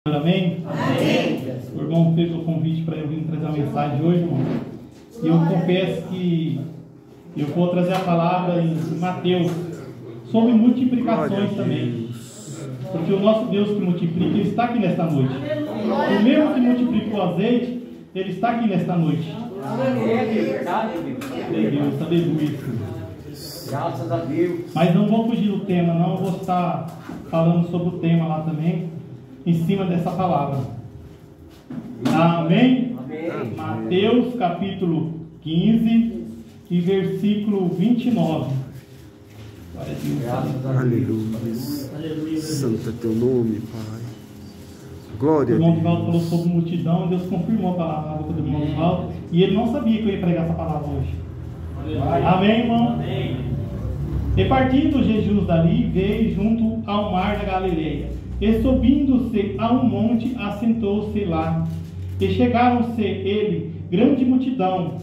Amém? Amém. O irmão fez o convite para eu vir trazer a mensagem hoje, irmão. E eu confesso que eu vou trazer a palavra em Mateus sobre multiplicações também. Porque o nosso Deus que multiplica, Ele está aqui nesta noite. O mesmo que multiplicou o azeite, Ele está aqui nesta noite. Deus, aleluia. Graças a Deus. Mas não vou fugir do tema, não. Eu vou estar falando sobre o tema lá também, em cima dessa palavra. Amém? Amém. Mateus capítulo 15 e versículo 29. Glória a Deus. Graças a Deus. Aleluia. Aleluia. Santo é teu nome, Pai. Glória O a irmão Divaldo falou Deus. sobre multidão, e Deus confirmou a palavra na boca do irmão Divaldo, e ele não sabia que eu ia pregar essa palavra hoje. Amém, irmão? Amém. E partindo Jesus dali, veio junto ao mar da Galileia, e subindo-se a um monte, assentou-se lá. E chegaram-se ele, grande multidão,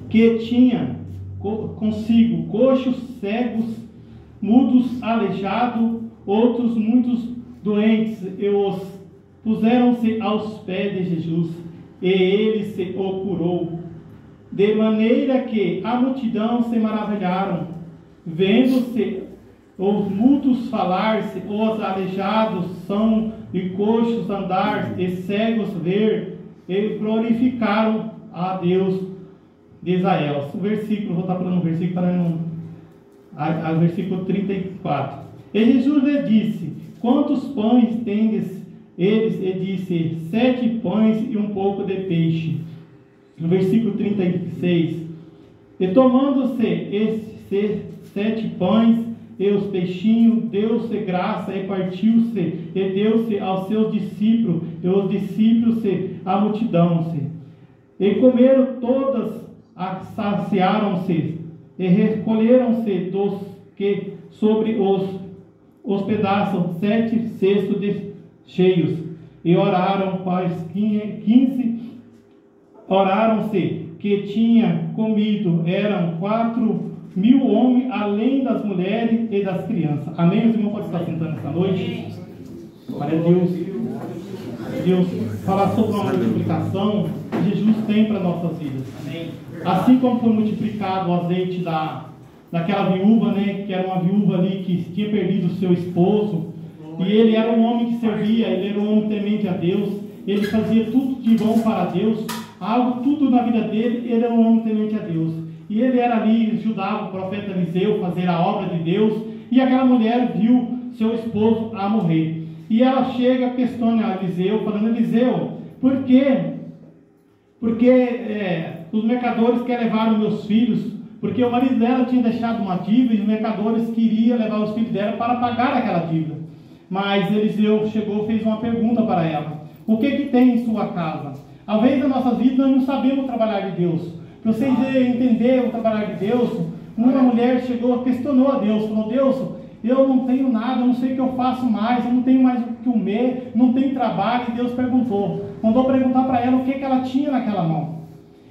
que tinha consigo coxos, cegos, mudos, aleijados, outros muitos doentes, e os puseram-se aos pés de Jesus, e ele se o curou. De maneira que a multidão se maravilharam, vendo-se os mudos falar-se, os aleijados são e coxos andar, e cegos ver, e glorificaram a Deus de Israel. O versículo, vou estar falando o versículo para não. Versículo 34. E Jesus lhe disse: quantos pães tendes? Eles, e disse: 7 pães e um pouco de peixe. No versículo 36. E tomando-se esses 7 pães e os peixinhos, deu-se graça e partiu-se e deu-se aos seus discípulos, e os discípulos a multidão-se. E comeram todas, saciaram-se, e recolheram-se dos que sobre os pedaços 7 cestos cheios, e oraram quais 15, oraram-se que tinha comido, eram 4.000 homens, além das mulheres e das crianças. Amém? Os irmãos podem estar sentando essa noite? Glória a Deus. Deus, falar sobre uma multiplicação que Jesus tem para nossas vidas. Amém? Assim como foi multiplicado o azeite daquela viúva, né, que era uma viúva ali que tinha perdido o seu esposo, e ele era um homem que servia, ele era um homem temente a Deus, ele fazia tudo de bom para Deus, tudo na vida dele, ele era um homem temente a Deus. E ele era ali, ajudava o profeta Eliseu a fazer a obra de Deus, e aquela mulher viu seu esposo a morrer. E ela chega, questiona Eliseu, falando: Eliseu, por quê? Porque os mercadores querem levar os meus filhos, porque o marido dela tinha deixado uma dívida, e os mercadores queriam levar os filhos dela para pagar aquela dívida. Mas Eliseu chegou e fez uma pergunta para ela: o que tem em sua casa? Às vezes na nossa vida nós não sabemos trabalhar de Deus. Para vocês entenderem o trabalhar de Deus, uma mulher chegou, questionou a Deus, falou: Deus, eu não tenho nada, eu não sei o que eu faço mais, eu não tenho mais o que comer, não tenho trabalho. E Deus mandou perguntar para ela o que ela tinha naquela mão.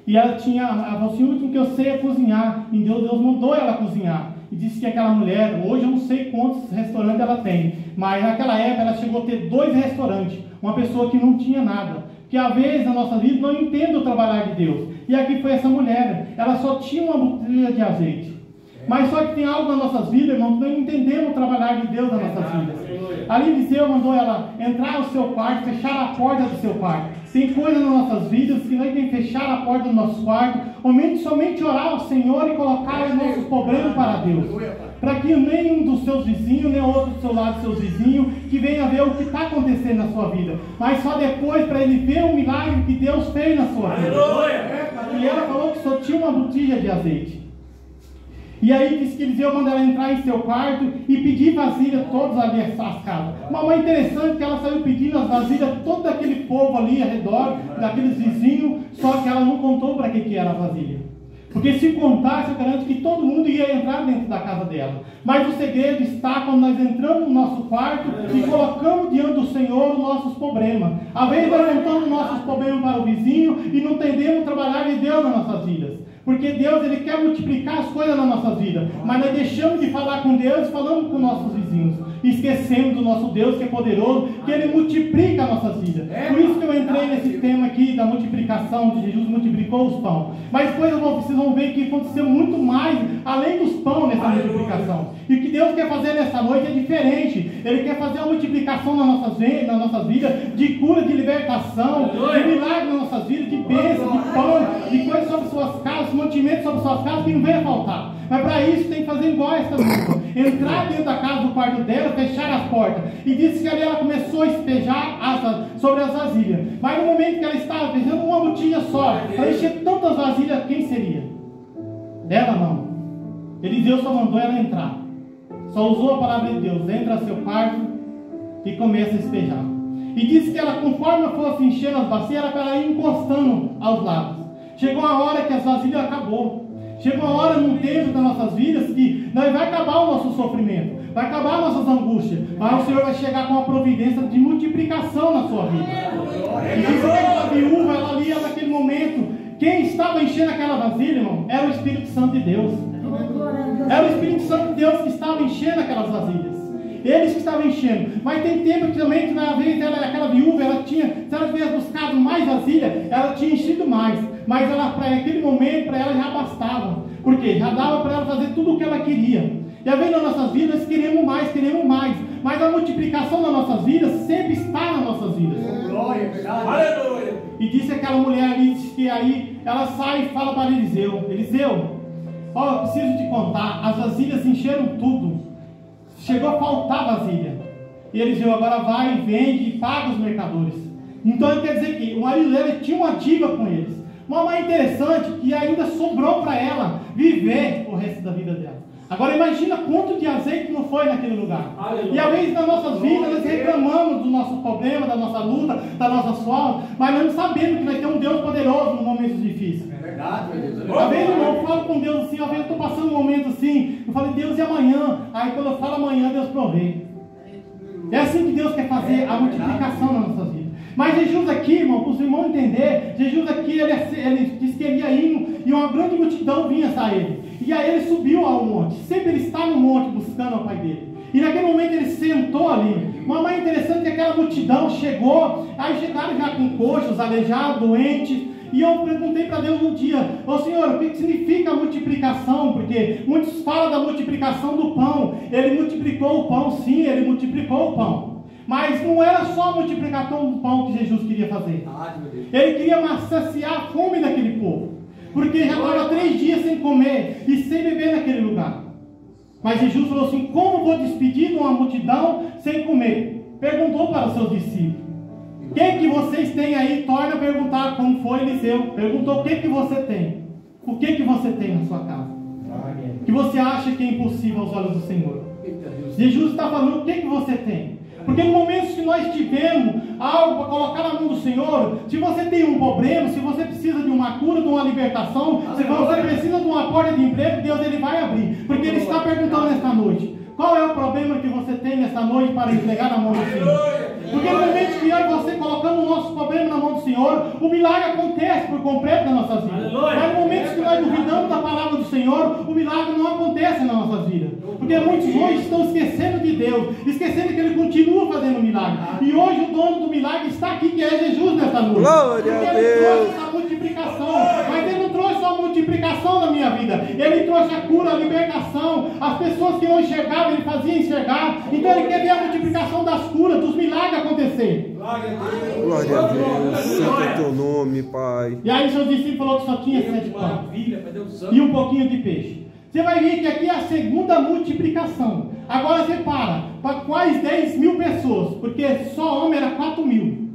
E ela falou assim: o último que eu sei é cozinhar. E Deus mandou ela cozinhar. E disse que aquela mulher, hoje eu não sei quantos restaurantes ela tem, mas naquela época ela chegou a ter 2 restaurantes. Uma pessoa que não tinha nada. Que às vezes na nossa vida não entende o trabalhar de Deus. E aqui foi essa mulher, ela só tinha uma botija de azeite. Mas só que tem algo nas nossas vidas, irmãos, não entendemos o trabalhar de Deus nas nossas vidas. Ali Eliseu mandou ela entrar no seu quarto, fechar a porta do seu quarto. Tem coisas nas nossas vidas que nós temos que fechar a porta do nosso quarto, somente orar ao Senhor e colocar os nossos problemas para Deus. Para que nenhum dos seus vizinhos, nem outro do seu lado dos seus vizinhos, que venha ver o que está acontecendo na sua vida. Mas só depois para ele ver o milagre que Deus fez na sua vida. E ela falou que só tinha uma botija de azeite. E aí disse que Eliseu manda ela entrar em seu quarto e pedir vasilha todas ali as casas. Uma mãe interessante que ela saiu pedindo as vasilhas todo daquele povo ali ao redor, daqueles vizinhos, só que ela não contou para que era a vasilha. Porque se contasse, eu garanto que todo mundo ia entrar dentro da casa dela. Mas o segredo está quando nós entramos no nosso quarto e colocamos diante do Senhor os nossos problemas. Às vezes nós contamos nossos problemas para o vizinho e não entendemos o trabalhar de Deus nas nossas vidas. Porque Deus, Ele quer multiplicar as coisas na nossa vida. Mas nós deixamos de falar com Deus e falamos com nossos vizinhos. esquecemos do nosso Deus que é poderoso, que Ele multiplica as nossas vidas. Por isso que eu entrei nesse tema aqui da multiplicação, de Jesus multiplicou os pães. Mas depois vocês vão ver que aconteceu muito mais além dos pães nessa multiplicação. E o que Deus quer fazer nessa noite é diferente. Ele quer fazer a multiplicação nas nossas vidas, de cura, de libertação, de milagre nas nossas vidas, de bênção, de pão, de coisas sobre suas casas, mantimento sobre suas casas que não venha faltar. Mas para isso tem que fazer igual essa mulher. Entrar dentro da casa do quarto dela, fechar as portas. E disse que ali ela começou a espejar sobre as vasilhas. Mas no momento que ela estava fechando uma botija só, para encher tantas vasilhas, quem seria? Ela não. Eliseu só mandou ela entrar. Só usou a palavra de Deus. Entra ao seu quarto e começa a espejar. E disse que ela, conforme ela fosse enchendo as bacias, era para ela ir encostando aos lados. Chegou a hora que as vasilhas acabou. Chegou a hora num tempo das nossas vidas que vai acabar o nosso sofrimento, vai acabar nossas angústias, mas o Senhor vai chegar com a providência de multiplicação na sua vida. E diz que aquela viúva, ela ali, naquele momento, quem estava enchendo aquela vasilha, irmão, era o Espírito Santo de Deus. Era o Espírito Santo de Deus que estava enchendo aquelas vasilhas. Eles que estavam enchendo. Mas tem tempo que também, na vez dela, aquela viúva, ela tinha, se ela tivesse buscado mais vasilha, ela tinha enchido mais. Mas ela, para aquele momento, para ela já bastava. Por quê? Já dava para ela fazer tudo o que ela queria. E a vez nas nossas vidas, queremos mais, queremos mais. Mas a multiplicação das nossas vidas sempre está nas nossas vidas. Glória, verdade. Aleluia. E disse aquela mulher ali, que aí ela sai e fala para Eliseu: Eliseu, ó, eu preciso te contar, as vasilhas encheram tudo. Chegou a faltar vasilha. E Eliseu agora vai, vende e paga os mercadores. Então quer dizer que o marido dela tinha uma dívida com eles. Uma mãe interessante que ainda sobrou para ela viver o resto da vida dela. Agora imagina quanto de azeite não foi naquele lugar. Aleluia. E às vezes nas nossas vidas nós reclamamos do nosso problema, da nossa luta, da nossa sorte, mas nós não sabemos que nós temos um Deus poderoso nos momentos difíceis. É verdade, meu Deus. Às vezes eu falo com Deus assim, às vezes eu estou passando um momento assim, eu falo, Deus, e amanhã? Aí quando eu falo amanhã, Deus provê. É assim que Deus quer fazer a multiplicação nas nossas vidas. Mas Jesus aqui, irmão, para os irmãos entender, Jesus aqui, ele disse que ele ia indo e uma grande multidão vinha a ele. E aí ele subiu ao monte. Sempre ele está no monte buscando o pai dele. E naquele momento ele sentou ali. Uma mais interessante é que aquela multidão chegou, aí chegaram já com coxos, aleijados, doentes. E eu perguntei para Deus um dia: ô Senhor, o que significa a multiplicação? Porque muitos falam da multiplicação do pão. Ele multiplicou o pão, sim, ele multiplicou o pão. Mas não era só a multiplicação do pão que Jesus queria fazer. Ele queria saciar a fome daquele povo. Porque já estava 3 dias sem comer e sem beber naquele lugar. Mas Jesus falou assim: como vou despedir de uma multidão sem comer? Perguntou para os seus discípulos. Quem que vocês têm aí? Torna a perguntar como foi Eliseu. Perguntou: o que que você tem? O que que você tem na sua casa? Que você acha que é impossível aos olhos do Senhor? Jesus está falando: o que que você tem? Porque no momento que nós tivermos algo para colocar na mão do Senhor, se você tem um problema, se você precisa de uma cura, de uma libertação, se você precisa de uma porta de emprego, Deus ele vai abrir. Porque Ele está perguntando nesta noite: qual é o problema que você tem nesta noite para entregar na mão do Senhor? Porque no momento que eu e você colocamos o nosso problema na mão do Senhor, o milagre acontece por completo nas nossas vidas. Mas no momento que nós duvidamos da palavra do Senhor, o milagre não acontece nas nossas vidas. Porque muitos hoje estão esquecendo de Deus, esquecendo que Ele continua fazendo milagre. E hoje o dono do milagre está aqui, que é Jesus nessa noite. Porque Ele trouxe essa multiplicação. Mas Ele não trouxe só a multiplicação na minha vida. Ele trouxe a cura, a libertação. As pessoas que não enxergavam, Ele fazia enxergar. Então Ele quer ver a multiplicação das curas, dos milagres acontecer. Glória a Deus. Santo é teu nome, Pai. E aí seus discípulos falou que só tinha 7 pães e um pouquinho de peixe. Você vai ver que aqui é a segunda multiplicação. Agora você para quais 10.000 pessoas? Porque só homem era 4.000.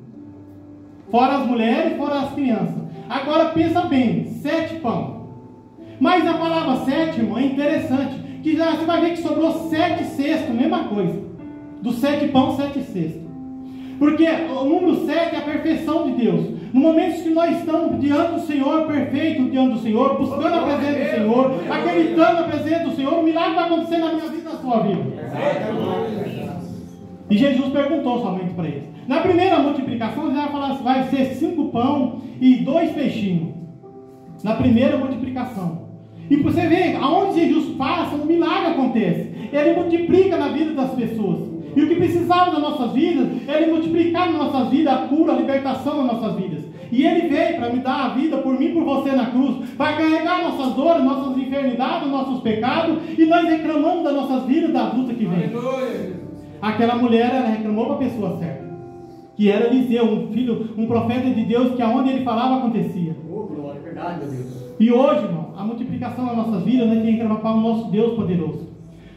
Fora as mulheres, fora as crianças. Agora pensa bem, 7 pão. Mas a palavra 7, irmão, é interessante. Que já você vai ver que sobrou 7 cestos, mesma coisa. Dos 7 pão, 7 cestos. Porque o número 7 é a perfeição de Deus. No momento que nós estamos diante do Senhor, perfeito diante do Senhor, buscando a presença do Senhor, acreditando na presença do Senhor, o milagre vai acontecer na minha vida e na sua vida. E Jesus perguntou somente para eles. Na primeira multiplicação, ele vai falar assim: vai ser 5 pão e 2 peixinhos. Na primeira multiplicação. E você vê, aonde Jesus passa, um milagre acontece. Ele multiplica na vida das pessoas. E o que precisava das nossas vidas, Ele multiplicar nas nossas vidas a cura, a libertação nas nossas vidas. E Ele veio para me dar a vida por mim e por você na cruz, para carregar nossas dores, nossas enfermidades, nossos pecados, e nós reclamamos das nossas vidas, da luta que vem. Aquela mulher, ela reclamou para a pessoa certa, que era Eliseu, um profeta de Deus, que aonde ele falava acontecia. Oh, glória, verdade, meu Deus. E hoje, irmão, a multiplicação das nossas vidas, nós temos que reclamar para o nosso Deus poderoso.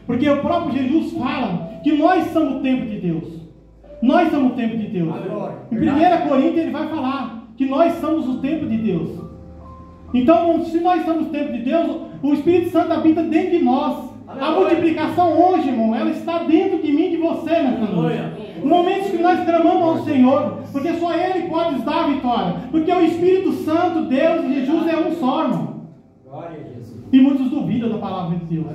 Porque o próprio Jesus fala que nós somos o templo de Deus. Nós somos o templo de Deus. Em 1 Coríntios ele vai falar que nós somos o templo de Deus. Então, se nós somos o templo de Deus, o Espírito Santo habita dentro de nós. A multiplicação hoje, irmão, ela está dentro de mim e de você nessa noite. No momento que nós clamamos ao Senhor, porque só Ele pode nos dar a vitória. Porque o Espírito Santo, Deus e Jesus é um só, irmão. E muitos duvidam da palavra de Deus.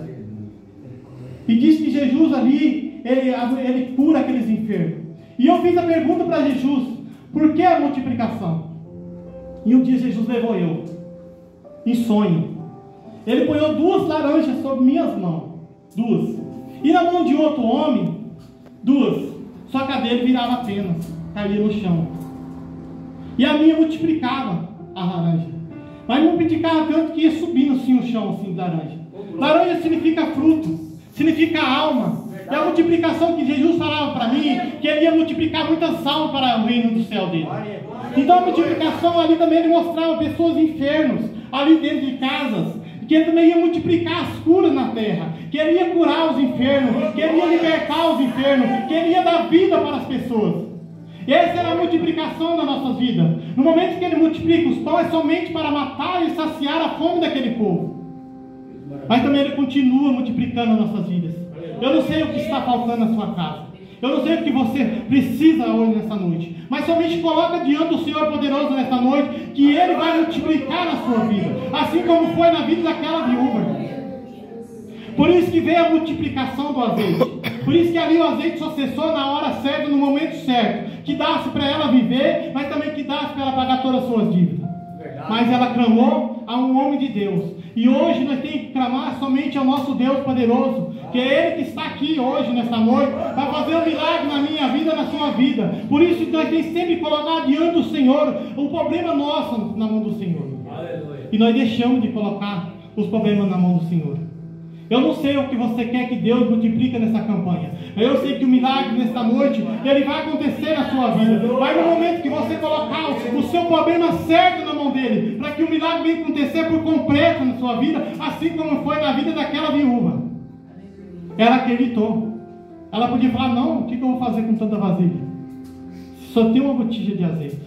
E diz que Jesus ali, ele cura aqueles enfermos. E eu fiz a pergunta para Jesus: por que a multiplicação? E um dia Jesus levou eu, em sonho. Ele ponhou 2 laranjas sobre minhas mãos. 2. E na mão de outro homem, 2. Só que a dele virava apenas, caía no chão. E a minha multiplicava a laranja. Mas multiplicava tanto que ia subindo assim o chão assim, de laranja. Laranja significa fruto, significa alma. É a multiplicação que Jesus falava para mim, que Ele ia multiplicar muitas almas para o reino do céu dele. Então a multiplicação ali também Ele mostrava pessoas enfermas, ali dentro de casas, que Ele também ia multiplicar as curas na terra, que Ele ia curar os enfermos, que Ele ia libertar os enfermos, que Ele ia dar vida para as pessoas. Essa era a multiplicação da nossa vida. No momento que Ele multiplica os pães, é somente para matar e saciar a fome daquele povo. Mas também Ele continua multiplicando as nossas vidas. Eu não sei o que está faltando na sua casa. Eu não sei o que você precisa hoje nessa noite. Mas somente coloca diante do Senhor poderoso nessa noite, que Ele vai multiplicar na sua vida. Assim como foi na vida daquela viúva. Por isso que veio a multiplicação do azeite. Por isso que ali o azeite só cessou na hora certa, no momento certo. Que dá-se para ela viver, mas também que dá-se para ela pagar todas as suas dívidas. Mas ela clamou a um homem de Deus. E hoje nós temos que clamar somente ao nosso Deus poderoso, que é Ele que está aqui hoje, nessa noite, para fazer um milagre na minha vida, na sua vida. Por isso que nós temos que sempre colocar diante do Senhor o problema nosso na mão do Senhor. Aleluia. E nós deixamos de colocar os problemas na mão do Senhor. Eu não sei o que você quer que Deus multiplique nessa campanha. Eu sei que o milagre nesta noite, ele vai acontecer na sua vida. Mas no momento que você colocar o seu problema certo na mão dele, para que o milagre venha acontecer por completo na sua vida, assim como foi na vida daquela viúva. Ela acreditou. Ela podia falar: não, o que eu vou fazer com tanta vasilha? Só tem uma botija de azeite.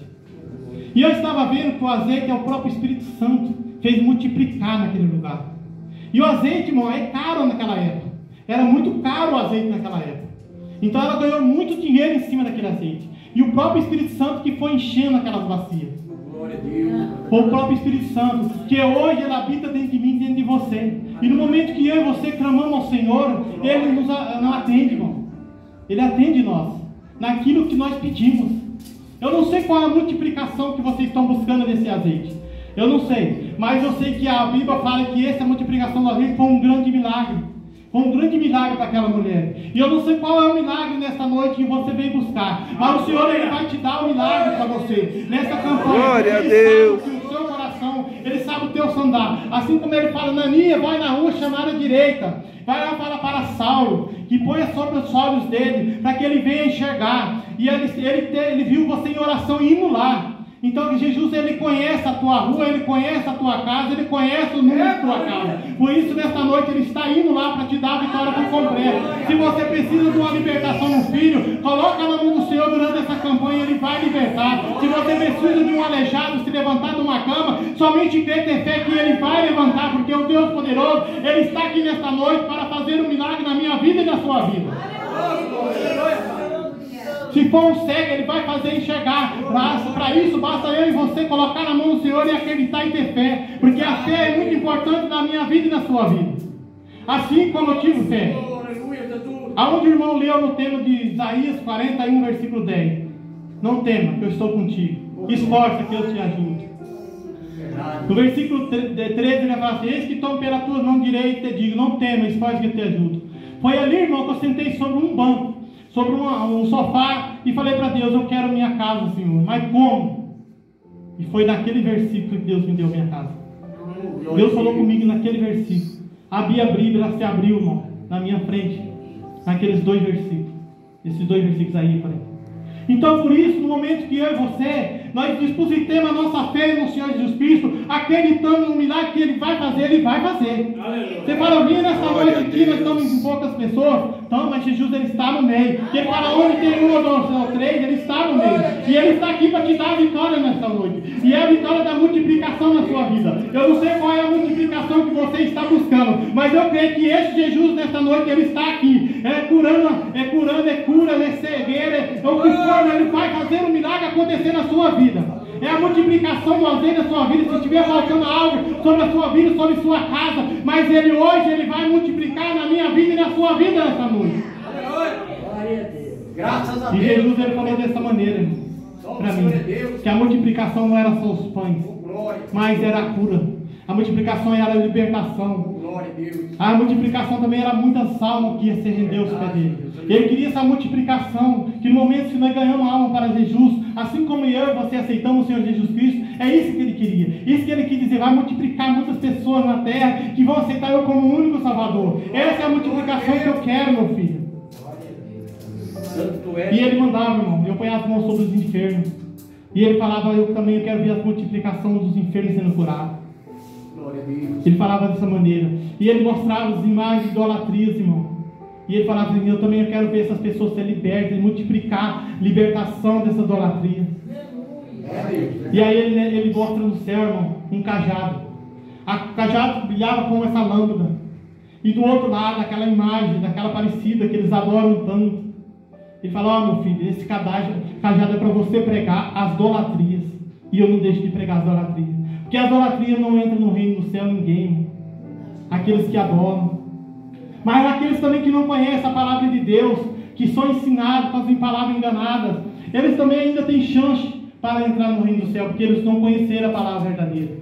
E eu estava vendo que o azeite é o próprio Espírito Santo, fez multiplicar naquele lugar. E o azeite, irmão, é caro naquela época. Era muito caro o azeite naquela época. Então ela ganhou muito dinheiro em cima daquele azeite. E o próprio Espírito Santo que foi enchendo aquelas bacias. Glória a Deus. Foi o próprio Espírito Santo, que hoje ele habita dentro de mim, dentro de você. E no momento que eu e você clamamos ao Senhor, Ele nos atende, irmão. Ele atende nós, naquilo que nós pedimos. Eu não sei qual é a multiplicação que vocês estão buscando nesse azeite. Eu não sei, mas eu sei que a Bíblia fala que essa multiplicação do azeite foi um grande milagre. Foi um grande milagre para aquela mulher. E eu não sei qual é o milagre nesta noite que você veio buscar. Mas o Senhor, Ele vai te dar o milagre para você. Nessa campanha. Glória a Deus. Ele sabe o seu coração. Ele sabe o teu andar. Assim como Ele fala: Ananias, vai na rua chamar à direita. Vai lá falar para Saulo, que ponha sobre os olhos dele, para que ele venha enxergar. E ele viu você em oração indo lá. Então Jesus, Ele conhece a tua rua, Ele conhece a tua casa, Ele conhece o número da tua casa. Por isso, nesta noite, Ele está indo lá para te dar a vitória por completo. Se você precisa de uma libertação no filho, coloca na mão do Senhor durante essa campanha, Ele vai libertar. Se você precisa de um aleijado se levantar de uma cama, somente crê, ter fé que Ele vai levantar, porque o Deus poderoso, Ele está aqui nesta noite para fazer um milagre na minha vida e na sua vida. Se for um cego, Ele vai fazer enxergar. Para isso, basta eu e você colocar na mão do Senhor e acreditar e ter fé. Porque a fé é muito importante na minha vida e na sua vida. Assim como eu tive fé. Aonde o irmão leu no tema de Isaías 41, versículo 10. Não tema, que eu estou contigo. Esforça que eu te ajudo. No versículo 13 ele fala assim: eis que tomo pela tua mão direita e te digo: não tema, esforça que eu te ajudo. Foi ali, irmão, que eu sentei sobre um banco. sobre um sofá e falei para Deus: eu quero minha casa, Senhor. Mas como? E foi naquele versículo que Deus me deu minha casa. Deus falou comigo naquele versículo. Abri a Bíblia, ela se abriu, irmão, na minha frente, naqueles 2 versículos. Esses 2 versículos aí, eu falei. Então, por isso, no momento que eu e você, nós depositemos a nossa fé no Senhor Jesus Cristo, acreditando no milagre que Ele vai fazer, Ele vai fazer. Aleluia. Você fala: vindo nessa noite aqui, nós estamos em poucas pessoas. Então, mas Jesus, Ele está no meio. Ele fala: onde tem 1 ou 2 ou 3, Ele está no meio. E Ele está aqui para te dar a vitória nessa noite. E é a vitória da multiplicação na sua vida. Eu não sei qual é a multiplicação que você está buscando, mas eu creio que esse Jesus, nessa noite, Ele está aqui. É curando, é cura, é cegueira, é o que for. Ele vai fazer um milagre acontecer na sua vida. É a multiplicação do azeite na sua vida. Se estiver faltando algo sobre a sua vida, sobre a sua casa, mas Ele hoje, Ele vai multiplicar na minha vida e na sua vida nessa noite. Glória a Deus. Graças a Deus. E Jesus, Ele falou dessa maneira, irmão, para mim, que a multiplicação não era só os pães, mas era a cura. A multiplicação era a libertação. Glória a Deus. A multiplicação também era muitas almas que ia se render aos pés dele. Ele queria essa multiplicação, que no momento que nós ganhamos alma para Jesus, assim como eu e você aceitamos o Senhor Jesus Cristo, é isso que Ele queria. Isso que Ele quis dizer: vai multiplicar muitas pessoas na terra que vão aceitar eu como o único Salvador. Essa é a multiplicação que eu quero, meu filho. E Ele mandava, irmão, eu ponho as mãos sobre os enfermos. E Ele falava: eu também quero ver a multiplicação dos enfermos sendo curados. Ele falava dessa maneira. E Ele mostrava as imagens de idolatrias, irmão. E Ele falava assim: eu também quero ver essas pessoas serem libertas e multiplicar libertação dessa idolatria. E aí ele mostra no céu, irmão, um cajado. O cajado brilhava como essa lâmpada. E do outro lado, aquela imagem, daquela parecida que eles adoram tanto. Ele fala: ó, meu filho, esse cajado é para você pregar as idolatrias. E eu não deixo de pregar as idolatrias. Porque a idolatria não entra no reino do céu ninguém. Aqueles que adoram. Mas aqueles também que não conhecem a palavra de Deus, que são ensinados, fazem palavras enganadas, eles também ainda têm chance para entrar no reino do céu, porque eles não conheceram a palavra verdadeira.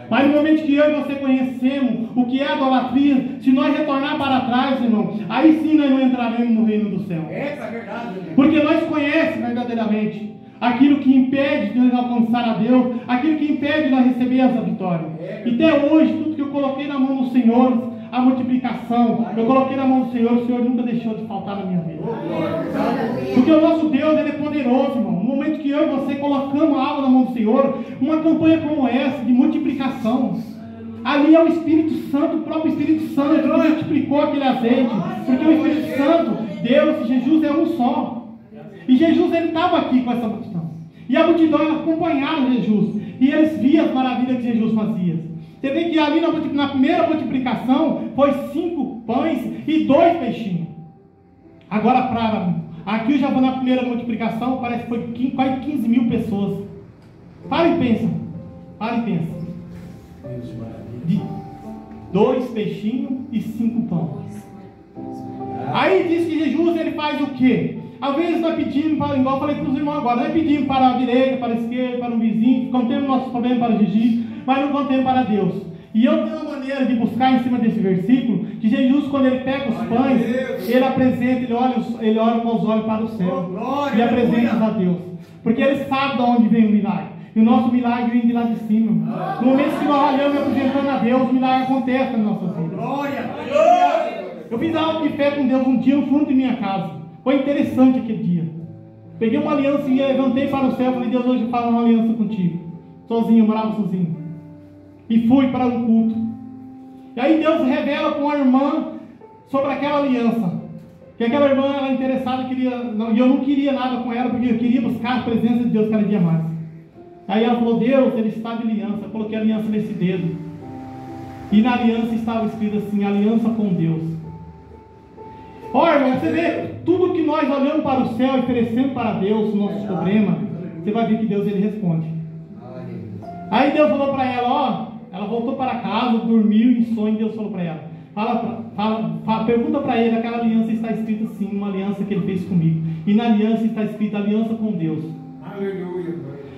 Mas no momento que eu e você conhecemos o que é a idolatria, se nós retornar para trás, irmão, aí sim nós não entraremos no reino do céu. Essa é verdade. Porque nós conhecemos verdadeiramente aquilo que impede de nós alcançar a Deus, aquilo que impede de nós receber essa vitória. E até hoje, tudo que eu coloquei na mão do Senhor, a multiplicação, eu coloquei na mão do Senhor, o Senhor nunca deixou de faltar na minha vida. Porque o nosso Deus, Ele é poderoso, irmão. No momento que eu e você colocamos algo na mão do Senhor, uma campanha como essa, de multiplicação, ali é o Espírito Santo, o próprio Espírito Santo, que multiplicou aquele azeite. Porque o Espírito Santo, Deus e Jesus é um só. E Jesus, Ele estava aqui com essa multidão. E a multidão, ela acompanhava Jesus. E eles viam as maravilhas que Jesus fazia. Você vê que ali na primeira multiplicação foi 5 pães e 2 peixinhos. Agora, aqui já na primeira multiplicação, parece que foi quase 15 mil pessoas. Para e pensa. De 2 peixinhos e 5 pães. Aí diz que Jesus, Ele faz o quê? Às vezes nós pedimos, igual eu falei para os irmãos agora, nós pedimos para a direita, para a esquerda, para o vizinho, contemos nossos problemas para Jesus, mas não contemos para Deus. E eu tenho uma maneira de buscar em cima desse versículo, que Jesus, quando Ele pega os pães, Ele apresenta, ele olha com os olhos para o céu, e apresenta a Deus. Porque Ele sabe de onde vem o milagre. E o nosso milagre vem de lá de cima. No momento que nós olhamos e apresentamos a Deus, o milagre acontece nas nossas vidas. Eu fiz algo de fé com Deus um dia no fundo de minha casa. Foi interessante aquele dia. Peguei uma aliança e levantei para o céu. Falei: Deus, hoje eu faço uma aliança contigo. Sozinho, eu morava sozinho. E fui para um culto. E aí Deus revela com a irmã sobre aquela aliança. Que aquela irmã era interessada, e eu não queria nada com ela, porque eu queria buscar a presença de Deus cada dia mais. Aí ela falou: Deus, Ele está de aliança. Eu coloquei a aliança nesse dedo. E na aliança estava escrito assim: aliança com Deus. Olha, irmão, você vê, tudo que nós olhamos para o céu e oferecemos para Deus, os nossos problemas, você vai ver que Deus, Ele responde. Aí Deus falou para ela, ela voltou para casa, dormiu em sonho, e Deus falou para ela: pergunta para ele, aquela aliança está escrita assim, uma aliança que Ele fez comigo. E na aliança está escrita aliança com Deus. Aleluia.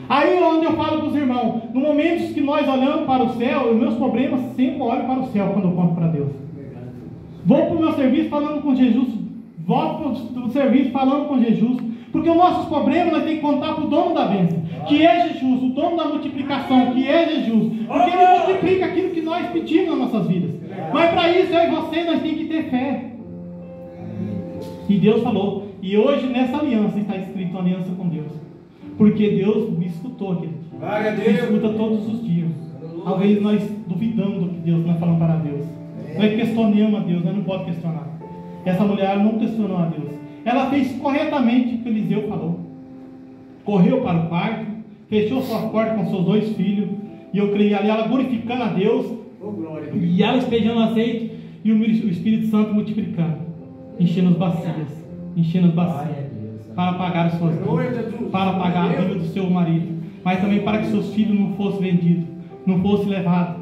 Aí onde eu falo para os irmãos, no momento que nós olhamos para o céu, os meus problemas sempre olham para o céu quando eu conto para Deus. Vou para o meu serviço falando com Jesus volta para o serviço falando com Jesus. Porque os nossos problemas nós temos que contar para o dono da bênção, que é Jesus, o dono da multiplicação, que é Jesus. Porque Ele multiplica aquilo que nós pedimos nas nossas vidas. Mas para isso, eu e você, nós temos que ter fé. E Deus falou. E hoje nessa aliança está escrito aliança com Deus. Porque Deus me escutou, querido. Me escuta todos os dias. Talvez nós duvidamos do que Deus, nós falamos para Deus. Nós questionamos a Deus, nós não podemos questionar. Essa mulher não questionou a Deus. Ela fez corretamente o que Eliseu falou. Correu para o quarto, fechou sua porta com seus 2 filhos. E eu creio ali, ela glorificando a Deus. E ela despejando azeite. E o Espírito Santo multiplicando. Enchendo as bacias. Para pagar as suas dívidas. Para pagar a dívida do seu marido. Mas também para que seus filhos não fossem vendidos. Não fossem levados.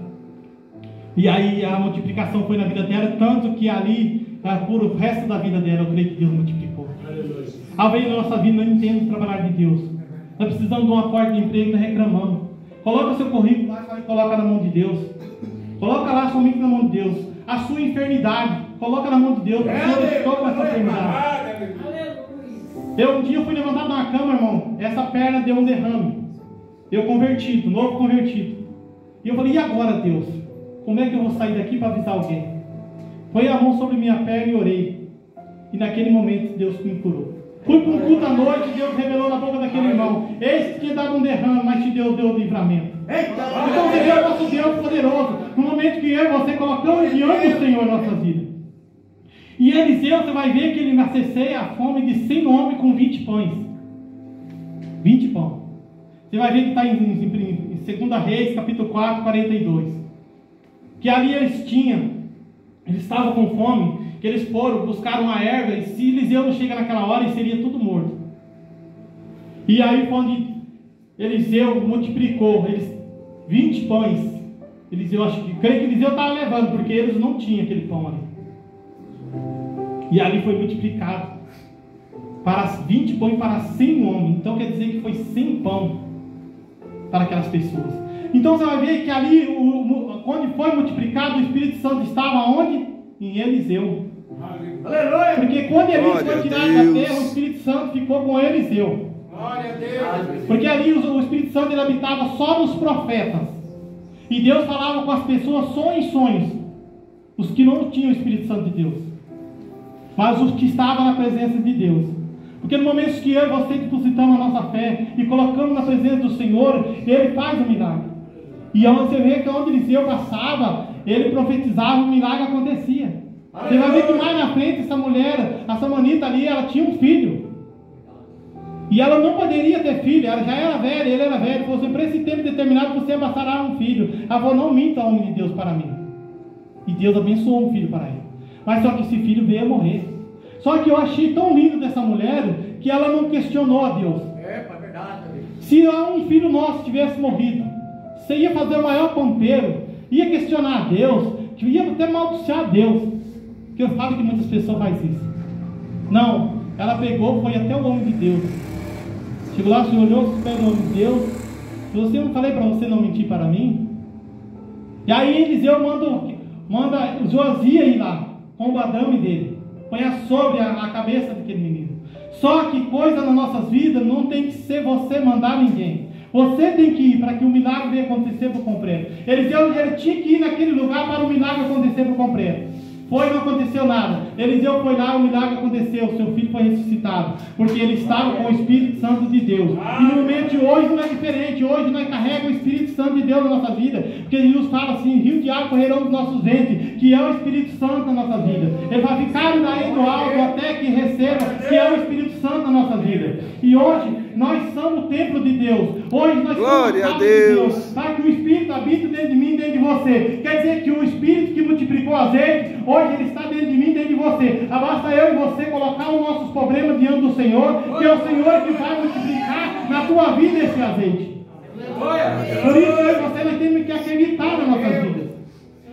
E aí a multiplicação foi na vida dela. Tanto que ali, por o resto da vida dela, eu creio que Deus multiplicou. Às vezes na nossa vida nós não entendemos trabalhar de Deus. Nós precisamos de uma porta de emprego e nós reclamamos. Coloca seu currículo lá e coloca na mão de Deus. Coloca lá somente na mão de Deus. A sua enfermidade, coloca na mão de Deus. Deus estou com essa enfermidade. Um dia eu fui levantado na cama, irmão. Essa perna deu um derrame. Eu convertido, novo convertido. E eu falei, e agora, Deus? Como é que eu vou sair daqui para avisar alguém? Põe a mão sobre minha perna e orei. E naquele momento Deus me curou. Fui para um culto à noite, Deus revelou na boca daquele irmão. Eis que tinha dado um derrame, mas te Deus deu o livramento. Então você vê o nosso Deus poderoso. No momento que eu e você colocamos diante do Senhor nossas vidas. E Eliseu, você vai ver que ele sacia a fome de 100 homens com 20 pães. 20 pão. Você vai ver que está em 2 Reis, capítulo 4, 42. Que ali eles estavam com fome, que eles foram, buscaram uma erva, e se Eliseu não chega naquela hora, ele seria tudo morto. E aí quando Eliseu multiplicou, 20 pães, creio que Eliseu estava levando, porque eles não tinham aquele pão ali. E ali foi multiplicado, para 20 pães para 100 homens, então quer dizer que foi 100 pão, para aquelas pessoas. Então você vai ver que ali, quando foi multiplicado, o Espírito Santo estava onde? Em Eliseu. Aleluia! Porque quando Elias foi tirado da terra, o Espírito Santo ficou com Eliseu. Glória a Deus! Porque ali o Espírito Santo ele habitava só nos profetas. E Deus falava com as pessoas só em sonhos. Os que não tinham o Espírito Santo de Deus. Mas os que estavam na presença de Deus. Porque no momento que eu e você depositamos a nossa fé e colocamos na presença do Senhor, Ele faz o milagre. E onde você vê que onde Eliseu passava, ele profetizava, o milagre acontecia. Você vai ver que mais na frente essa mulher, a samanita ali, ela tinha um filho. E ela não poderia ter filho, ela já era velha, ele era velho. Falou assim, para esse tempo determinado você abaixará um filho. Ela falou, não minta, homem de Deus, para mim. E Deus abençoou um filho para ele. Mas só que esse filho veio a morrer. Só que eu achei tão lindo dessa mulher que ela não questionou a Deus. É verdade. Se um filho nosso tivesse morrido, você ia fazer o maior pampeiro, ia questionar a Deus, que ia até maldiçar a Deus. Porque eu falo que muitas pessoas fazem isso. Não, ela pegou, foi até o homem de Deus. Chegou lá, se olhou, se pegou o homem de Deus. Falou assim, eu não falei para você não mentir para mim? E aí Eliseu manda o Josias ir lá, com o badame dele. Põe sobre a cabeça daquele menino. Só que coisa nas nossas vidas não tem que ser você mandar ninguém. Você tem que ir para que o milagre venha acontecer por completo. Eliseu ele tinha que ir naquele lugar para o milagre acontecer por completo. Foi, não aconteceu nada. Eliseu foi lá, o milagre aconteceu. Seu filho foi ressuscitado. Porque ele estava com o Espírito Santo de Deus. E no momento de hoje não é diferente. Hoje nós carregamos o Espírito Santo de Deus na nossa vida. Porque Jesus fala assim, rio de água correrão dos nossos ventres, que é o Espírito Santo na nossa vida. Ele vai ficar daí do alto até que receba, que é o Espírito Santo na nossa vida. E hoje nós somos o templo de Deus. Hoje nós Glória somos a Deus. para que o Espírito habite dentro de mim, dentro de você. Quer dizer que o Espírito que multiplicou o azeite, hoje ele está dentro de mim, dentro de você. Basta eu e você colocar os nossos problemas diante do Senhor, que é o Senhor que vai multiplicar na tua vida esse azeite. Por isso eu e você nós temos que acreditar nas nossas vidas.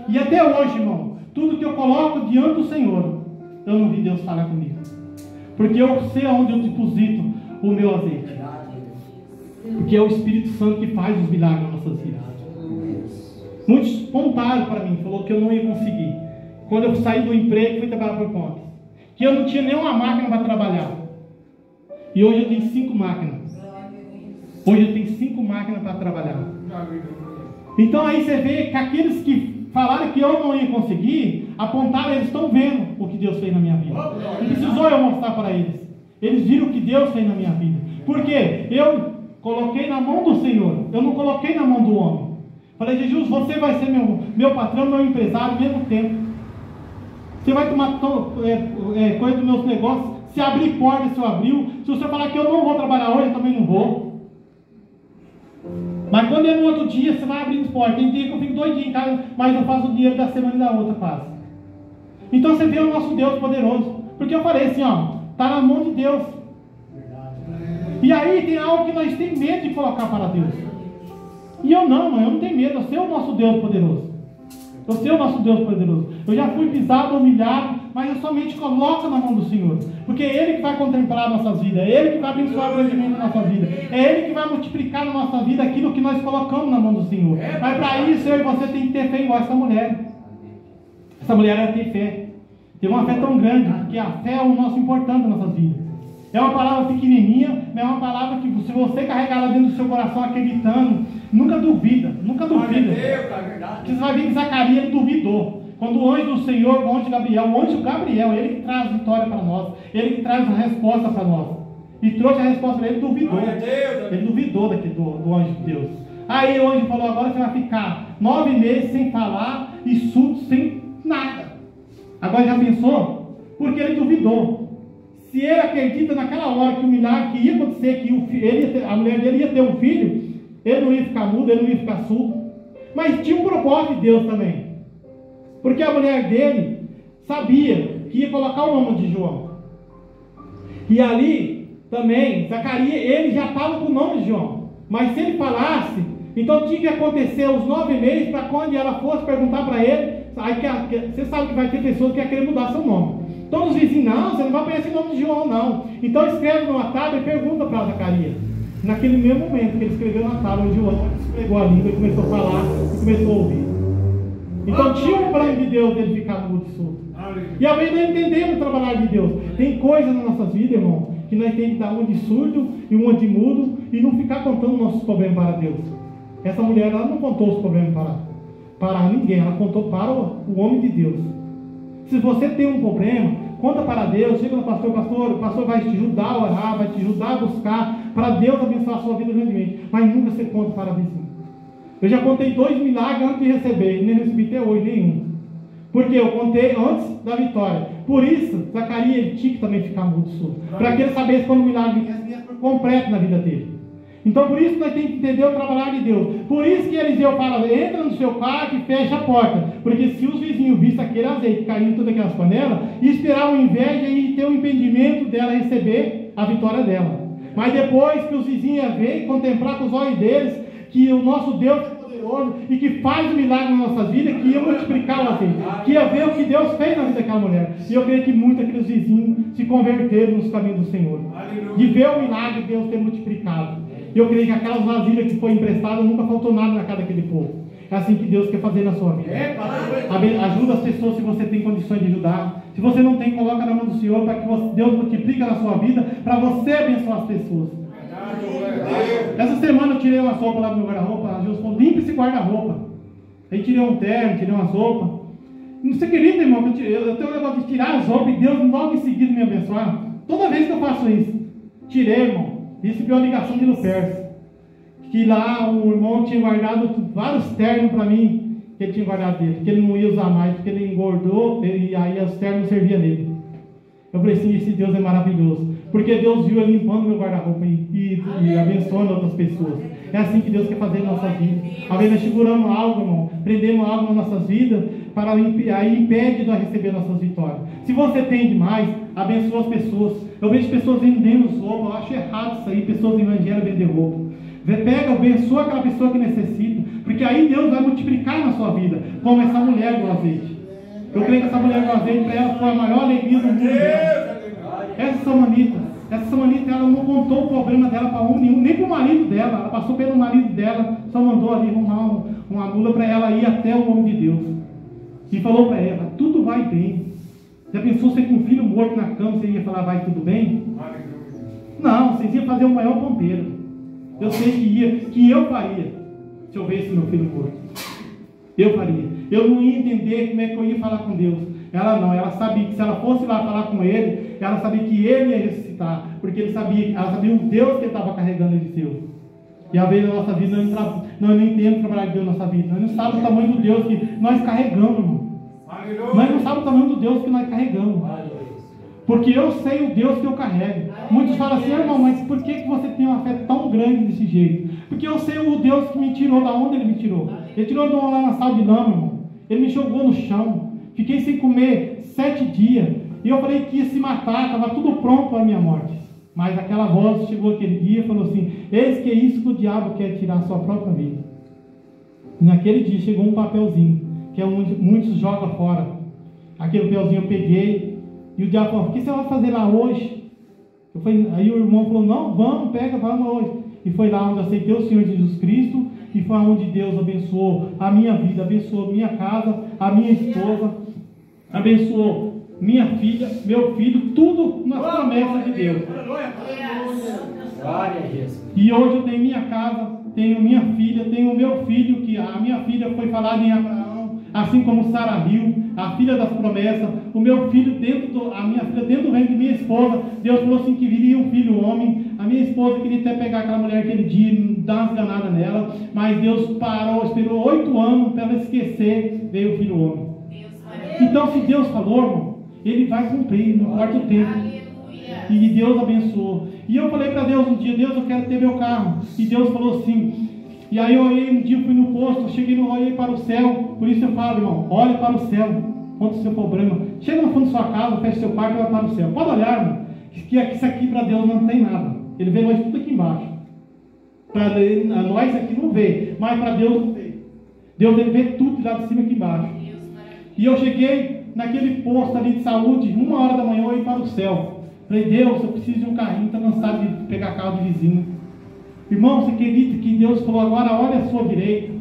E até hoje, irmão, tudo que eu coloco diante do Senhor, eu não vi Deus falar comigo. Porque eu sei aonde eu deposito o meu azeite. Porque é o Espírito Santo que faz os milagres nas nossas vidas. Muitos pontaram para mim, falou que eu não ia conseguir. Quando eu saí do emprego, fui trabalhar por conta. que eu não tinha nenhuma máquina para trabalhar. E hoje eu tenho 5 máquinas. Hoje eu tenho 5 máquinas para trabalhar. Então aí você vê que aqueles que falaram que eu não ia conseguir, apontaram, eles estão vendo o que Deus fez na minha vida. Não precisou eu mostrar para eles. Eles viram o que Deus fez na minha vida. Porque eu coloquei na mão do Senhor. Eu não coloquei na mão do homem. Falei, Jesus, você vai ser meu patrão, meu empresário ao mesmo tempo. Você vai tomar coisa dos meus negócios. Se abrir porta, se eu abriu. Se você falar que eu não vou trabalhar hoje, eu também não vou. Mas quando é no outro dia, você vai abrindo portas. Tem dia que eu fico 2 dias em casa, mas eu faço o dinheiro da semana e da outra faz. Então você vê o nosso Deus poderoso. Porque eu falei assim, ó, está na mão de Deus. E aí tem algo que nós temos medo de colocar para Deus. E eu não tenho medo. Eu sei o nosso Deus poderoso. Eu sei o nosso Deus poderoso. Eu já fui pisado, humilhado, mas eu somente coloco na mão do Senhor. Porque é Ele que vai contemplar nossas vidas. É Ele que vai abençoar grandemente a nossa vida. É Ele que vai multiplicar na nossa vida aquilo que nós colocamos na mão do Senhor. Mas para isso eu e você tem que ter fé igual essa mulher. Essa mulher ela tem fé. Teve uma fé tão grande, porque a fé é o nosso importante nas nossas vidas. É uma palavra pequenininha, mas é uma palavra que se você carregar ela dentro do seu coração acreditando, nunca duvida, nunca duvida. Você vai ver que Zacarias ele duvidou. Quando o anjo do Senhor, o anjo Gabriel, ele que traz a vitória para nós, ele que traz a resposta para nós. E trouxe a resposta para ele, duvidou. Ele duvidou do anjo de Deus. Aí o anjo falou, agora você vai ficar 9 meses sem falar e surdo, sem nada. Agora já pensou? Porque ele duvidou. Se ele acredita naquela hora que o milagre que ia acontecer, que a mulher dele ia ter um filho, ele não ia ficar mudo, ele não ia ficar surdo. Mas tinha um propósito de Deus também. Porque a mulher dele sabia que ia colocar o nome de João. E ali também, Zacarias, ele já estava com o nome de João. Mas se ele falasse, então tinha que acontecer os 9 meses para quando ela fosse perguntar para ele. Aí você sabe que vai ter pessoas que vão querer mudar seu nome. Todos os vizinhos, não, você não vai aparecer o nome de João, não. Então escreve numa tábua e pergunta para Zacarias. Naquele mesmo momento que ele escreveu na tábua, João esfregou a língua e começou a falar e começou a ouvir. Então tinha um plano de Deus dele ficar mudo e surdo. E às vezes nós entendemos o trabalhar de Deus. Tem coisas nas nossas vidas, irmão, que nós temos que dar uma de surdo e uma de mudo e não ficar contando nossos problemas para Deus. Essa mulher ela não contou os problemas para ninguém, ela contou para o homem de Deus. Se você tem um problema, conta para Deus, chega no pastor, o pastor vai te ajudar a orar, vai te ajudar a buscar, para Deus abençoar a sua vida grandemente. Mas nunca você conta para vizinho. Eu já contei 2 milagres antes de receber, e nem recebi até hoje nenhum. Porque eu contei antes da vitória. Por isso, Zacarias ele tinha que também ficar mudo surdo. Para que ele sabesse quando o milagre viesse por completo na vida dele. Então por isso nós temos que entender o trabalhar de Deus. Por isso que Eliseu fala, entra no seu quarto e fecha a porta. Porque se os vizinhos vissem aquele azeite caindo em todas aquelas panelas, esperavam inveja e ter o impedimento dela receber a vitória dela. Mas depois que os vizinhos iam ver e contemplar com os olhos deles, que o nosso Deus é poderoso e que faz o milagre nas nossas vidas, que ia multiplicar o azeite, que ia ver o que Deus fez na vida daquela mulher. E eu creio que muitos daqueles vizinhos se converteram nos caminhos do Senhor. De ver o milagre de Deus ter multiplicado. Eu creio que aquelas vasilhas que foi emprestada nunca faltou nada na casa daquele povo. É assim que Deus quer fazer na sua vida. Ajuda as pessoas se você tem condições de ajudar. Se você não tem, coloca na mão do Senhor para que Deus multiplique na sua vida, para você abençoar as pessoas. Essa semana eu tirei umas roupas lá do meu guarda-roupa. Deus falou, limpa esse guarda-roupa. Aí tirei um terno, tirei umas roupas. Não sei, querido irmão, eu tenho um negócio de tirar as roupas e Deus logo em seguida me abençoar. Toda vez que eu faço isso, tirei, irmão. Recebi uma ligação de Lupercio, que lá o irmão tinha guardado vários ternos para mim, que ele tinha guardado dele, que ele não ia usar mais, porque ele engordou e aí os ternos não serviam nele. Eu falei assim, esse Deus é maravilhoso, porque Deus viu ele limpando meu guarda-roupa e abençoando outras pessoas. É assim que Deus quer fazer em nossas vidas. Às vezes nós seguramos algo, irmão, prendemos algo nas nossas vidas, aí impede de nós receber nossas vitórias. Se você tem demais, abençoa as pessoas. Eu vejo pessoas vendendo roupa, eu acho errado isso aí, pessoas evangélicas vender roupa. Pega, abençoa aquela pessoa que necessita, porque aí Deus vai multiplicar na sua vida, como essa mulher do azeite. Eu creio que essa mulher do azeite, para ela, foi a maior alegria do mundo dela. Essa samanita, ela não contou o problema dela para nenhum, nem para o marido dela. Ela passou pelo marido dela, só mandou ali arrumar uma mula para ela ir até o homem de Deus. E falou para ela, tudo vai bem. Já pensou você com um filho morto na cama, você ia falar, vai tudo bem? Aleluia. Não, vocês iam fazer o maior pampeiro. Eu sei que eu faria, se eu visse meu filho morto. Eu faria. Eu não ia entender como é que eu ia falar com Deus. Ela não, ela sabia que se ela fosse lá falar com ele, ela sabia que ele ia ressuscitar, porque ela sabia o Deus que ele estava carregando ele seu. E às vezes na nossa vida nós não entendemos trabalhar de Deus na nossa vida. Nós não sabemos o tamanho do Deus que nós carregamos, irmão. Nós não sabemos o tamanho do Deus que nós carregamos. Porque eu sei o Deus que eu carrego. Muitos falam assim, irmão, mas por que você tem uma fé tão grande desse jeito? Porque eu sei o Deus que me tirou, da onde ele me tirou. Ele tirou de um lamaçal de lama, irmão. Ele me jogou no chão. Fiquei sem comer 7 dias. E eu falei que ia se matar, estava tudo pronto para a minha morte. Mas aquela voz chegou aquele dia e falou assim, eis que é isso que o diabo quer tirar a sua própria vida. E naquele dia chegou um papelzinho, que é onde muitos jogam fora. Aquele papelzinho eu peguei, e o diabo falou, o que você vai fazer lá hoje? Aí o irmão falou, não, vamos, pega, vamos hoje. E foi lá onde eu aceitei o Senhor Jesus Cristo, e foi onde Deus abençoou a minha vida, abençoou minha casa, a minha esposa, abençoou minha filha, meu filho, tudo nas promessas de Deus. E hoje eu tenho minha casa, tenho minha filha, tenho meu filho, que a minha filha foi falada em Abraão, assim como Sara Hill, a filha das promessas, o meu filho a minha filha dentro do reino de minha esposa. Deus falou assim que viria um filho homem. A minha esposa queria até pegar aquela mulher aquele dia e dar umas ganadas nela, mas Deus parou, esperou 8 anos para ela esquecer, veio o filho homem. Então se Deus falou, irmão, ele vai cumprir, não importa o tempo. E Deus abençoou. E eu falei para Deus um dia, Deus, eu quero ter meu carro. E Deus falou assim. E aí eu olhei um dia, fui no posto, cheguei no olhei para o céu. Por isso eu falo, irmão, olha para o céu, conta o seu problema. Chega no fundo da sua casa, fecha seu quarto e olha para o céu. Pode olhar, irmão, que isso aqui para Deus não tem nada. Ele vê nós tudo aqui embaixo. Para nós aqui não vê, mas para Deus não vê. Deus ele vê tudo lá de cima aqui embaixo. E eu cheguei naquele posto ali de saúde, 1h da manhã, eu ia para o céu. Falei, Deus, eu preciso de um carrinho, estou cansado de pegar carro de vizinho. Irmão, você acredita que Deus falou agora, olha a sua direita.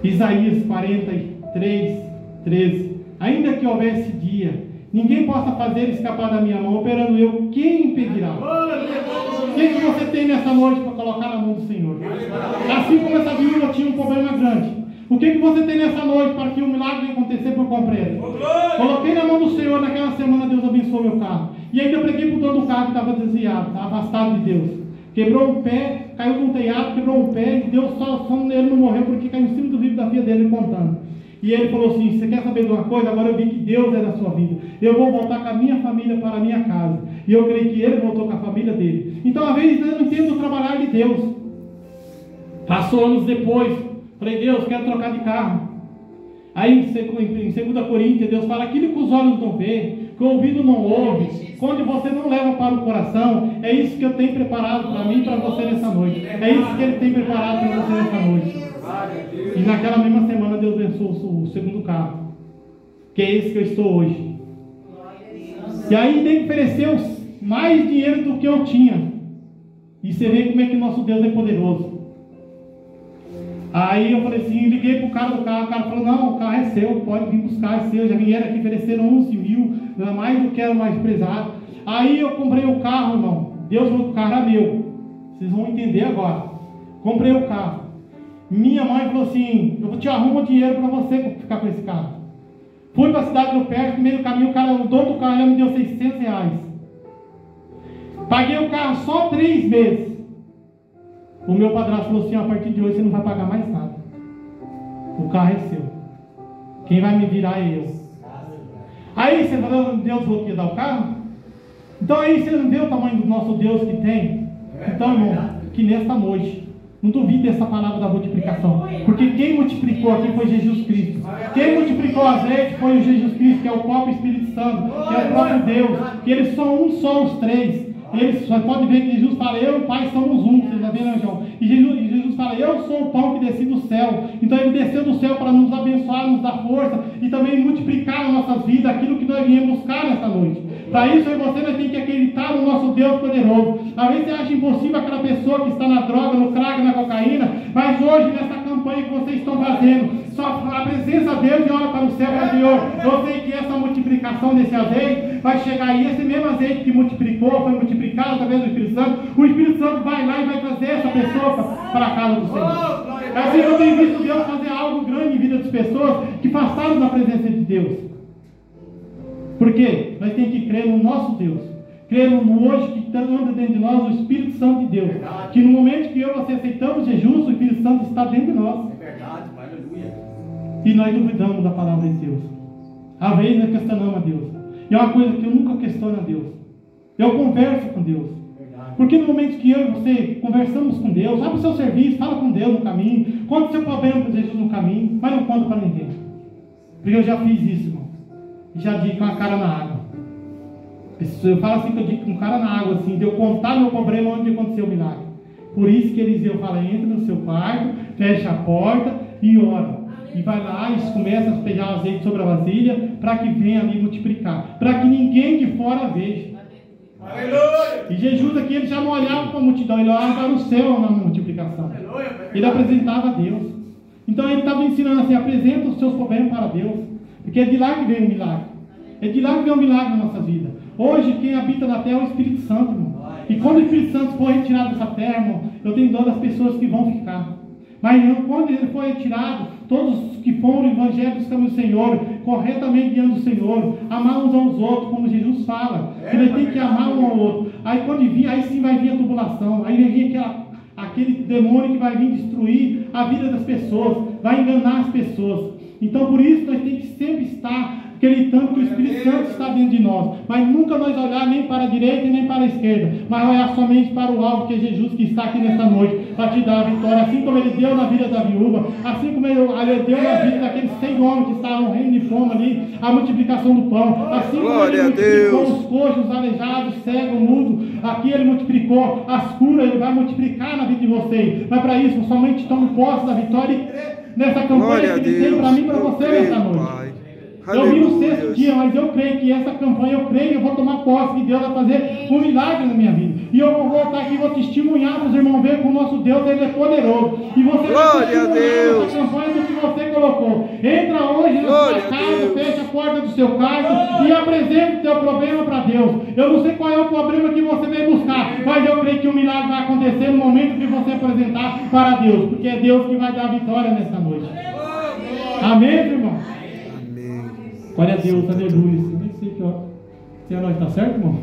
Isaías 43, 13. Ainda que houvesse dia, ninguém possa fazer ele escapar da minha mão, operando eu, quem impedirá? O que você tem nessa noite para colocar na mão do Senhor? Assim como essa viúva tinha um problema grande. O que você tem nessa noite para que o milagre venha acontecer por completo? Coloquei na mão do Senhor, naquela semana Deus abençoou meu carro. E ainda preguei para o dono do carro que estava desviado, estava afastado de Deus. Quebrou um pé, caiu num telhado, quebrou um pé, e Deus só ele não morreu porque caiu em cima do vidro da filha dele contando. E ele falou assim, você quer saber de uma coisa? Agora eu vi que Deus é da sua vida. Eu vou voltar com a minha família para a minha casa. E eu creio que ele voltou com a família dele. Então, às vezes, eu não entendo o trabalhar de Deus. Passou anos depois, falei, Deus, quero trocar de carro. Aí em 2 Coríntios, Deus fala, aquilo que os olhos não vê, que o ouvido não ouve, quando você não leva para o coração, é isso que eu tenho preparado para mim e para você nessa noite. É isso que ele tem preparado para você nessa noite. E naquela mesma semana Deus abençoou o segundo carro, que é esse que eu estou hoje. E aí ele ofereceu mais dinheiro do que eu tinha. E você vê como é que nosso Deus é poderoso. Aí eu falei assim, liguei para o cara do carro, o cara falou, não, o carro é seu, pode vir buscar, é seu. Já vieram aqui, ofereceram 11 mil, mais do que era mais prezado. Aí eu comprei o carro, irmão. Deus falou que o carro era meu. Vocês vão entender agora. Comprei o carro. Minha mãe falou assim, eu te arrumo dinheiro para você ficar com esse carro. Fui para a cidade do perto, no meio do caminho, o dono do carro já me deu 600 reais. Paguei o carro só 3 vezes. O meu padrasto falou assim, a partir de hoje você não vai pagar mais nada. O carro é seu. Quem vai me virar é eu. Aí você falou, Deus falou que ia dar o carro? Então aí você não vê o tamanho do nosso Deus que tem? Então, irmão, que nesta noite, não duvide dessa palavra da multiplicação. Porque quem multiplicou aqui foi Jesus Cristo. Quem multiplicou o azeite foi o Jesus Cristo, que é o próprio Espírito Santo, que é o próprio Deus. Que eles são um só, os três. Eles só podem ver que Jesus fala, eu e o Pai somos um. Vocês já viram, João? E Jesus fala, eu sou o pão que desci do céu. Então ele desceu do céu para nos abençoar, nos dar força e também multiplicar nas nossas vidas aquilo que nós viemos buscar nessa noite. Para isso eu e você nós temos que acreditar no nosso Deus poderoso. Às vezes você acha impossível aquela pessoa que está na droga, no crack, na cocaína, mas hoje nessa campanha campanha que vocês estão fazendo, só a presença a Deus e olha para o céu, Senhor. Eu sei que essa multiplicação desse azeite vai chegar aí, esse mesmo azeite que multiplicou, foi multiplicado através do Espírito Santo. O Espírito Santo vai lá e vai trazer essa pessoa para a casa do Senhor. É assim que eu tenho visto Deus fazer algo grande em vida das pessoas que passaram da presença de Deus. Por quê? Nós temos que crer no nosso Deus, crer no hoje que anda dentro de nós, o Espírito Santo de Deus. Que no momento que eu e você aceitamos Jesus, o Espírito Santo está dentro de nós. É verdade, aleluia. E nós duvidamos da palavra de Deus. Às vezes nós questionamos a Deus. E é uma coisa que eu nunca questiono a Deus. Eu converso com Deus. Porque no momento que eu e você conversamos com Deus, abre o seu serviço, fala com Deus no caminho, conta o seu problema para Jesus no caminho, mas não conta para ninguém. Porque eu já fiz isso, irmão. E já digo com a cara na água. Eu falo assim que eu digo com a cara na água, assim, de eu contar meu problema onde aconteceu o milagre. Por isso que Eliseu fala, entra no seu quarto, fecha a porta e ora. E vai lá e começa a pegar azeite sobre a vasilha para que venha ali multiplicar. Para que ninguém de fora veja. Aleluia. E Jesus aqui, ele já não olhava para a multidão, ele olhava para o céu na multiplicação. Ele apresentava a Deus. Então ele estava ensinando assim, apresenta os seus problemas para Deus. Porque é de lá que vem o milagre. É de lá que vem o milagre na nossa vida. Hoje quem habita na terra é o Espírito Santo, irmão. E quando o Espírito Santo for retirado dessa terra, irmão, eu tenho dó das pessoas que vão ficar. Mas não, quando ele for retirado, todos que foram evangélicos caminho do Senhor, corretamente diante do Senhor, amar uns aos outros, como Jesus fala, que ele tem que amar um ao outro. Aí quando vir, aí sim vai vir a tribulação, aí vai vir aquele demônio que vai vir destruir a vida das pessoas, vai enganar as pessoas. Então por isso nós temos que sempre estar acreditando que o Espírito Santo está dentro de nós, mas nunca nós olhar nem para a direita nem para a esquerda, mas olhar somente para o alvo que é Jesus, que está aqui nesta noite, para te dar a vitória, assim como ele deu na vida da viúva, assim como ele deu na vida daqueles 100 homens que estavam morrendo de fome ali, a multiplicação do pão, assim como ele multiplicou os coxos, os aleijados, cegos, mudos, aqui ele multiplicou as curas, ele vai multiplicar na vida de vocês. Mas para isso, somente tome posse da vitória e crê nessa campanha que ele tem para mim e para você nessa noite. Eu vi no sexto dia, mas eu creio que essa campanha, eu vou tomar posse, que Deus vai fazer um milagre na minha vida. E eu vou voltar aqui e vou testemunhar para os irmãos verem que o nosso Deus, ele é poderoso. E você vai testemunhar essa campanha do que você colocou. Entra hoje na sua casa, fecha a porta do seu quarto e apresenta o teu problema para Deus. Eu não sei qual é o problema que você vem buscar, mas eu creio que o milagre vai acontecer no momento que você apresentar para Deus, porque é Deus que vai dar a vitória nessa noite. Amém, irmão? Glória a Deus, aleluia. Eu nem sei que hora. Se a nós está certo, irmão?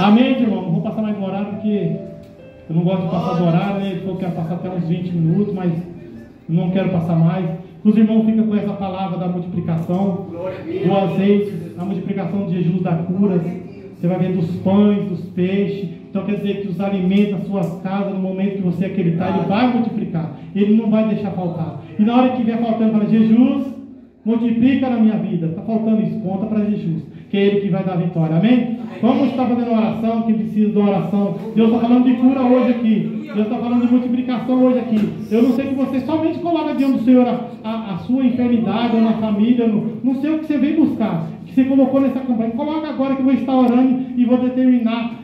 Amém, irmão. Não vou passar mais do horário porque eu não gosto de passar do horário, né? Ele falou que ia passar até uns 20 minutos, mas eu não quero passar mais. Os irmãos ficam com essa palavra da multiplicação, do azeite, a multiplicação de Jesus da cura. Você vai ver dos pães, dos peixes. Então quer dizer que os alimentos nas suas casas, no momento que você acreditar, ele vai multiplicar. Ele não vai deixar faltar. E na hora que estiver faltando para Jesus, multiplica na minha vida. Está faltando isso, conta para Jesus, que é Ele que vai dar a vitória. Amém? Vamos estar fazendo oração, quem precisa de oração. Deus está falando de cura hoje aqui. Deus está falando de multiplicação hoje aqui. Eu não sei que você somente coloca diante do Senhor a sua enfermidade ou na família. Não sei o que você veio buscar, que você colocou nessa campanha. Coloca agora que eu vou estar orando e vou determinar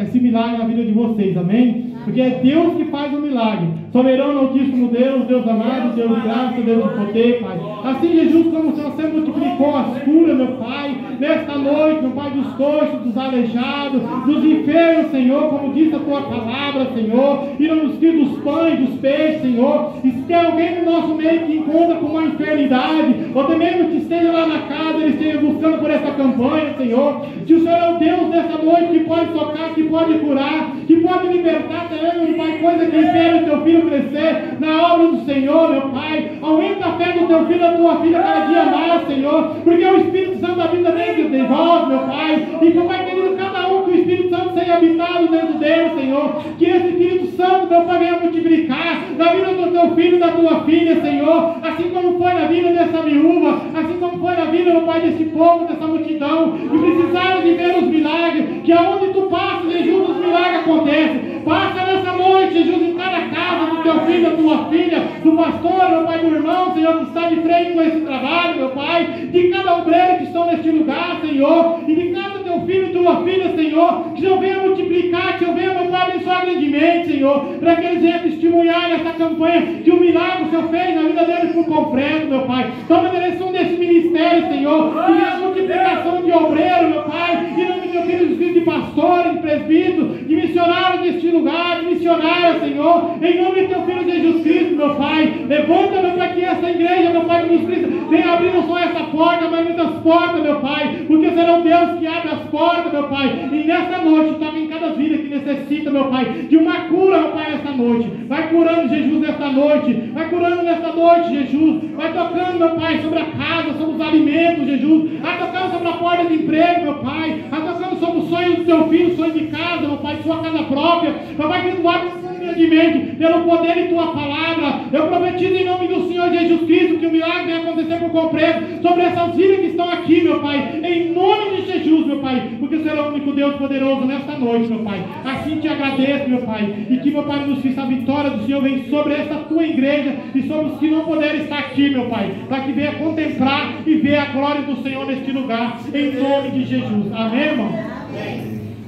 esse milagre na vida de vocês. Amém? Porque é Deus que faz o milagre. Soberano, altíssimo Deus, Deus amado, Deus de graça, Deus de poder, Pai. Assim, Jesus, como você multiplicou as curas, meu Pai, nesta noite, meu Pai, dos coxos, dos aleijados, dos enfermos, Senhor, como diz a Tua palavra, Senhor, e nos dias dos pães, dos peixes, Senhor. E se tem alguém no nosso meio que encontra com uma enfermidade, ou até mesmo que esteja lá na casa, ele esteja buscando por essa campanha, Senhor, que o Senhor é o Deus dessa noite que pode tocar, que pode curar, que pode libertar também, meu Pai, coisa que impede o Teu filho crescer na obra do Senhor, meu Pai. Aumenta a fé do Teu filho, da Tua filha cada dia mais, Senhor, porque o Espírito Santo habita dentro de nós, meu Pai, e que, Pai querido, cada um que o Espírito Santo seja habitado dentro dele, Senhor, que esse Espírito Santo, meu Pai, venha multiplicar na vida do Teu filho e da Tua filha, Senhor, assim como foi na vida dessa viúva, assim como foi na vida, meu Pai, desse povo, dessa multidão, que precisaram de ver os milagres, que aonde Tu passas, Jesus, os milagres acontecem. Passa nessa noite, Jesus, em cada casa do Teu filho, da Tua filha, do pastor, meu Pai, do irmão, Senhor, que está de frente com esse trabalho, meu Pai, de cada obreiro que estão neste lugar, Senhor, e de cada Teu filho e Tua filha, Senhor, que eu venha multiplicar, que eu venha, meu Pai, abençoar grandemente, Senhor. Senhor, para que eles venham testemunhar nessa campanha que o milagre o Senhor fez na vida deles por completo, meu Pai. Toma a direção desse ministério, Senhor, que venha a multiplicação de obreiro, meu Pai, em nome do teu filho Jesus, de pastores, de presbíteros, de missionários deste lugar, de missionários, Senhor, em nome do teu filho Jesus Cristo, meu Pai. Levanta, meu Pai, que essa igreja, meu Pai, Jesus Cristo, venha abrir não só essa porta, mas muitas portas, meu Pai, porque será o Deus que abre as portas, meu Pai. E nessa noite, toca em cada vida que necessita, meu Pai, de uma cura, meu Pai, essa noite. Vai curando, Jesus, nessa noite. Vai curando nessa noite, Jesus. Vai tocando, meu Pai, sobre a casa, sobre os alimentos, Jesus. Vai tocando sobre a porta de emprego, meu Pai. Vai tocando sobre o sonho do teu filho, o sonho de casa, meu Pai, sua casa própria. Meu Pai, que tu abre grandemente pelo poder de tua palavra. Eu profetizo em nome do Senhor Jesus Cristo que o milagre vai acontecer por completo sobre essas vidas que estão aqui, meu Pai, em nome de Jesus, meu Pai, porque será o único Deus poderoso nesta noite, meu Pai. Assim te agradeço, meu Pai, e que, meu Pai, nos fiz a vitória do Senhor vem sobre essa tua igreja e sobre os que não puderem estar aqui, meu Pai, para que venha contemplar e ver a glória do Senhor neste lugar, em nome de Jesus. Amém, irmão?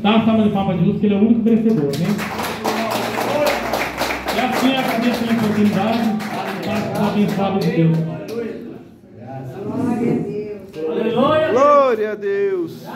Dá uma salva de palmas a Jesus, que Ele é o único vencedor, amém? E assim agradeço a oportunidade para abençoado de Deus. Glória a Deus.